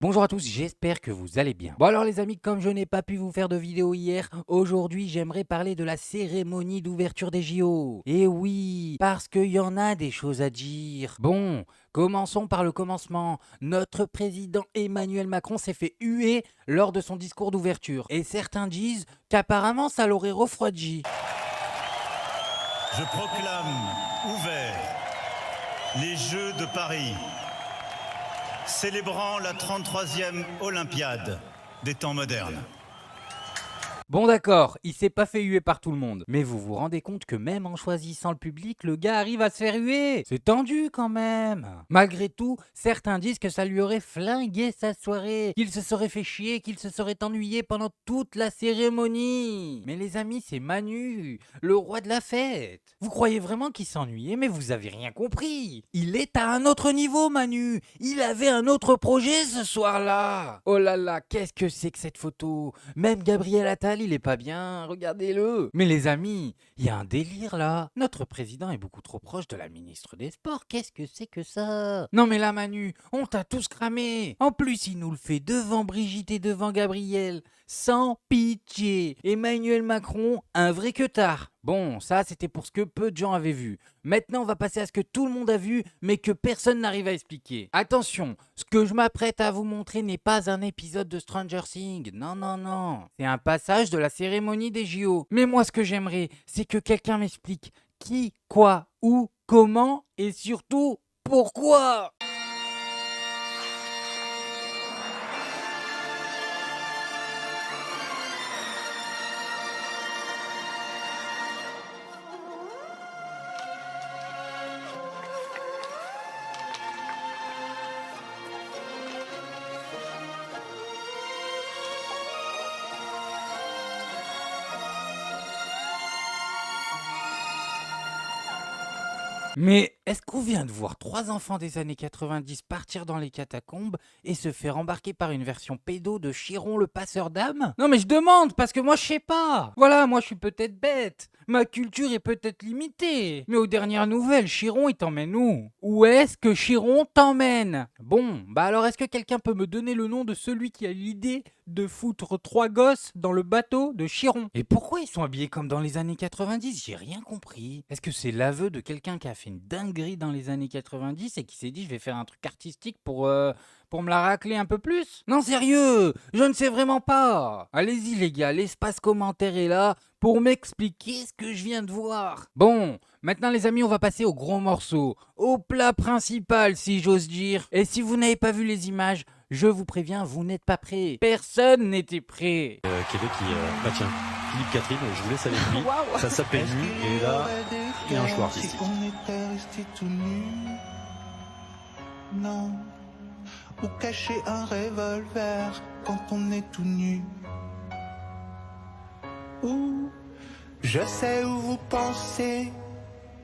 Bonjour à tous, j'espère que vous allez bien. Bon alors les amis, comme je n'ai pas pu vous faire de vidéo hier, aujourd'hui j'aimerais parler de la cérémonie d'ouverture des JO. Et oui, parce qu'il y en a des choses à dire. Bon, commençons par le commencement. Notre président Emmanuel Macron s'est fait huer lors de son discours d'ouverture. Et certains disent qu'apparemment ça l'aurait refroidi. Je proclame ouverts les Jeux de Paris, célébrant la 33e Olympiade des temps modernes. Bon d'accord, il s'est pas fait huer par tout le monde. Mais vous vous rendez compte que même en choisissant le public, le gars arrive à se faire huer. C'est tendu quand même. Malgré tout, certains disent que ça lui aurait flingué sa soirée, qu'il se serait fait chier, qu'il se serait ennuyé pendant toute la cérémonie. Mais les amis, c'est Manu, le roi de la fête. Vous croyez vraiment qu'il s'ennuyait, mais vous avez rien compris. Il est à un autre niveau, Manu. Il avait un autre projet ce soir-là. Oh là là, qu'est-ce que c'est que cette photo? Même Gabriel Attal, il est pas bien, regardez-le. Mais les amis, il y a un délire là. Notre président est beaucoup trop proche de la ministre des Sports. Qu'est-ce que c'est que ça? Non mais là Manu, on t'a tous cramé. En plus, il nous le fait devant Brigitte et devant Gabriel. Sans pitié. Emmanuel Macron, un vrai queutard. Bon, ça c'était pour ce que peu de gens avaient vu. Maintenant, on va passer à ce que tout le monde a vu, mais que personne n'arrive à expliquer. Attention, ce que je m'apprête à vous montrer n'est pas un épisode de Stranger Things. Non, non, non. C'est un passage de la cérémonie des JO. Mais moi, ce que j'aimerais, c'est que quelqu'un m'explique qui, quoi, où, comment et surtout pourquoi. Mais est-ce qu'on vient de voir 3 enfants des années 90 partir dans les catacombes et se faire embarquer par une version pédo de Chiron le passeur d'âme? Non mais je demande parce que moi je sais pas. Voilà, moi je suis peut-être bête. Ma culture est peut-être limitée. Mais aux dernières nouvelles, Chiron il t'emmène où? Où est-ce que Chiron t'emmène? Bon, bah alors est-ce que quelqu'un peut me donner le nom de celui qui a l'idée de foutre 3 gosses dans le bateau de Chiron? Et pourquoi ils sont habillés comme dans les années 90? J'ai rien compris. Est-ce que c'est l'aveu de quelqu'un qui a fait une dinguerie dans les années 90 et qui s'est dit je vais faire un truc artistique pour me la racler un peu plus? Non sérieux, je ne sais vraiment pas. Allez-y les gars, l'espace commentaire est là pour m'expliquer ce que je viens de voir. Bon, maintenant les amis, on va passer au gros morceau, au plat principal si j'ose dire. Et si vous n'avez pas vu les images, je vous préviens, vous n'êtes pas prêts. Personne n'était prêt. Québec qui... Bah tiens, Philippe Catherine, je vous laisse avec lui. Ça s'appelle Nu, et là, il y a un choix artistique. On était resté tout nu, non. Ou cacher un revolver quand on est tout nu. Ou je sais où vous pensez,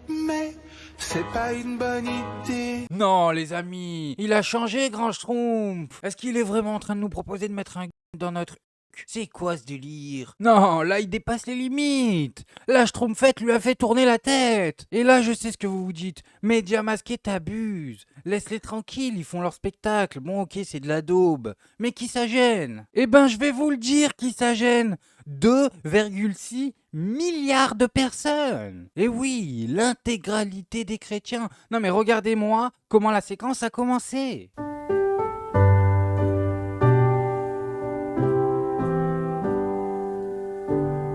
mais c'est pas une bonne idée. Non les amis, il a changé Grand Schtroumpf. Est-ce qu'il est vraiment en train de nous proposer de mettre un dans notre... C'est quoi ce délire? Non, là il dépasse les limites. La Schtroumpfette lui a fait tourner la tête. Et là je sais ce que vous vous dites. Média masqué t'abuses. Laisse-les tranquilles, ils font leur spectacle. Bon ok c'est de la daube. Mais qui ça gêne? Eh ben je vais vous le dire qui ça gêne. 2,6 milliards de personnes. Et oui, l'intégralité des chrétiens. Non mais regardez-moi comment la séquence a commencé.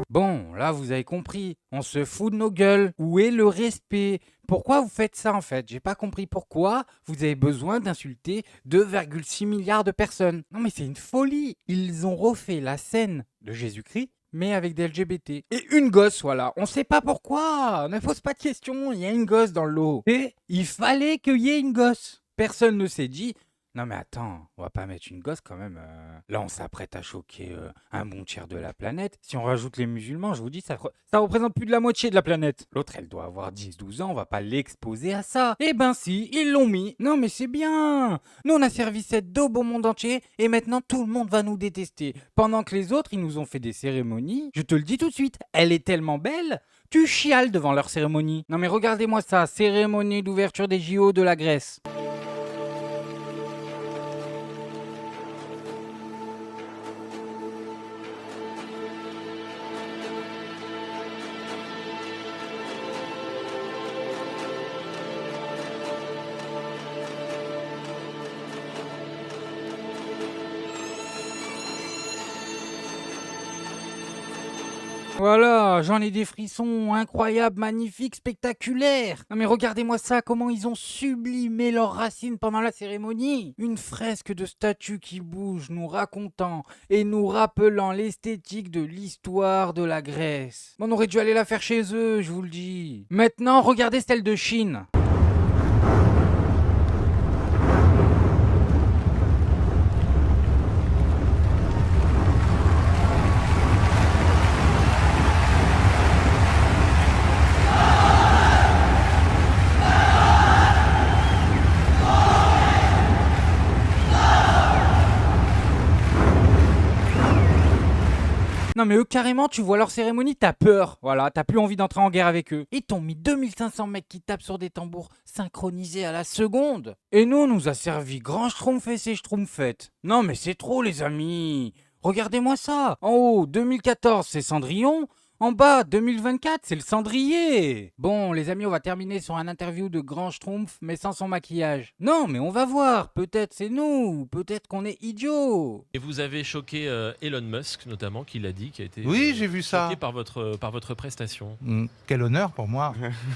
Bon, là vous avez compris, on se fout de nos gueules. Où est le respect? Pourquoi vous faites ça en fait? J'ai pas compris pourquoi vous avez besoin d'insulter 2,6 milliards de personnes. Non mais c'est une folie. Ils ont refait la scène de Jésus-Christ mais avec des LGBT. Et une gosse, voilà. On sait pas pourquoi. Ne pose pas de questions. Il y a une gosse dans le lot. Et il fallait qu'il y ait une gosse. Personne ne s'est dit... Non mais attends, on va pas mettre une gosse quand même. Là on s'apprête à choquer un bon tiers de la planète. Si on rajoute les musulmans, je vous dis, ça représente plus de la moitié de la planète. L'autre elle doit avoir 10-12 ans, on va pas l'exposer à ça. Eh ben si, ils l'ont mis. Non mais c'est bien. Nous on a servi cette daube au monde entier et maintenant tout le monde va nous détester. Pendant que les autres ils nous ont fait des cérémonies, je te le dis tout de suite, elle est tellement belle, tu chiales devant leur cérémonie. Non mais regardez-moi ça, cérémonie d'ouverture des JO de la Grèce. Voilà, j'en ai des frissons incroyables, magnifiques, spectaculaires. Non mais regardez-moi ça, comment ils ont sublimé leurs racines pendant la cérémonie. Une fresque de statues qui bougent, nous racontant et nous rappelant l'esthétique de l'histoire de la Grèce. On aurait dû aller la faire chez eux, je vous le dis. Maintenant, regardez celle de Chine. Non mais eux carrément, tu vois leur cérémonie, t'as peur. Voilà, t'as plus envie d'entrer en guerre avec eux. Ils t'ont mis 2500 mecs qui tapent sur des tambours synchronisés à la seconde. Et nous, on nous a servi grand schtroumpf et ses schtroumpfettes. Non mais c'est trop les amis. Regardez-moi ça. En haut, 2014, c'est Cendrillon. En bas, 2024, c'est le cendrier. Bon, les amis, on va terminer sur un interview de Grand Schtroumpf, mais sans son maquillage. Non, mais on va voir. Peut-être c'est nous. Peut-être qu'on est idiots. Et vous avez choqué Elon Musk, notamment, qui l'a dit, qui a été Oui, j'ai vu ça. choqué par votre prestation. Quel honneur pour moi.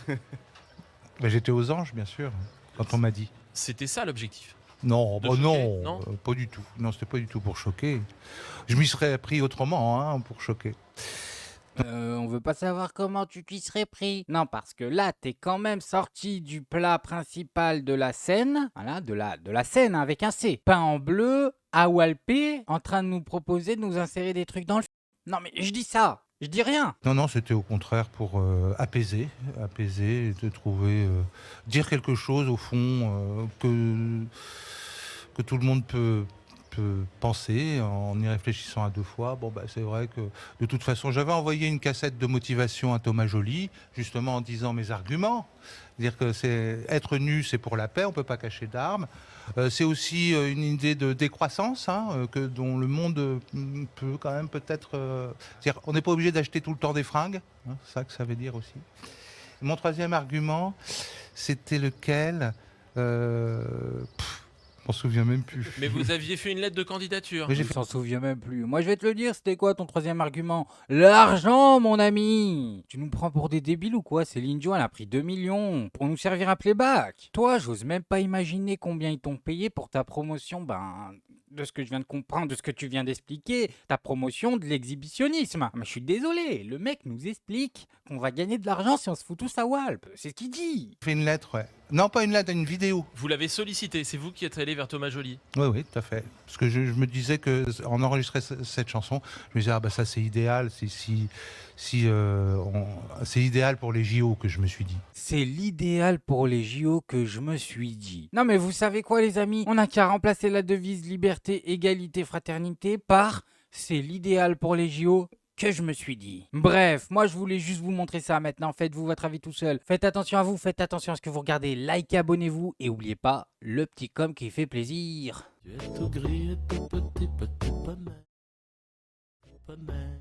Ben, j'étais aux anges, bien sûr, quand on m'a dit. C'était ça l'objectif. Non, De bah choquer, non, non pas du tout. Non, c'était pas du tout pour choquer. Je m'y serais pris autrement, hein, pour choquer. On veut pas savoir comment tu t'y serais pris. Non, parce que là, t'es quand même sorti du plat principal de la scène. Voilà, de la scène hein, avec un C. Peint en bleu, à Walpé, en train de nous proposer de nous insérer des trucs dans le... Non, mais je dis ça. Je dis rien. Non, c'était au contraire pour apaiser, et de trouver, dire quelque chose au fond que tout le monde peut penser en y réfléchissant à deux fois. Bon, c'est vrai que de toute façon, j'avais envoyé une cassette de motivation à Thomas Joly, justement en disant mes arguments. Dire que être nu, c'est pour la paix, on ne peut pas cacher d'armes. C'est aussi une idée de décroissance, dont le monde peut quand même peut-être... c'est-à-dire, on n'est pas obligé d'acheter tout le temps des fringues, c'est ça que ça veut dire aussi. Mon troisième argument, c'était lequel je m'en souviens même plus. Mais vous aviez fait une lettre de candidature. Je s'en souviens même plus. Moi, je vais te le dire, c'était quoi ton troisième argument? L'argent, mon ami. Tu nous prends pour des débiles ou quoi? Céline Dion, elle a pris 2 millions pour nous servir un playback. Toi, j'ose même pas imaginer combien ils t'ont payé pour ta promotion, de ce que je viens de comprendre, de ce que tu viens d'expliquer, ta promotion de l'exhibitionnisme. Mais je suis désolé, le mec nous explique qu'on va gagner de l'argent si on se fout tous à Walp. C'est ce qu'il dit. Fait une lettre, ouais. Non, pas une lettre, une vidéo. Vous l'avez sollicité, c'est vous qui êtes allé vers Thomas Joly. Oui, tout à fait. Parce que je me disais qu'en enregistrer cette chanson, je me disais, ça c'est idéal, c'est idéal pour les JO que je me suis dit. C'est l'idéal pour les JO que je me suis dit. Non mais vous savez quoi les amis? On n'a qu'à remplacer la devise liberté, égalité, fraternité par c'est l'idéal pour les JO que je me suis dit. Bref, moi je voulais juste vous montrer ça maintenant. Faites-vous votre avis tout seul. Faites attention à vous, faites attention à ce que vous regardez. Likez, abonnez-vous et n'oubliez pas le petit com qui fait plaisir. Tu es tout gris et tout petit, petit poney. Poney.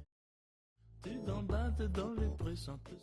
Tu gambades dans les prés sans te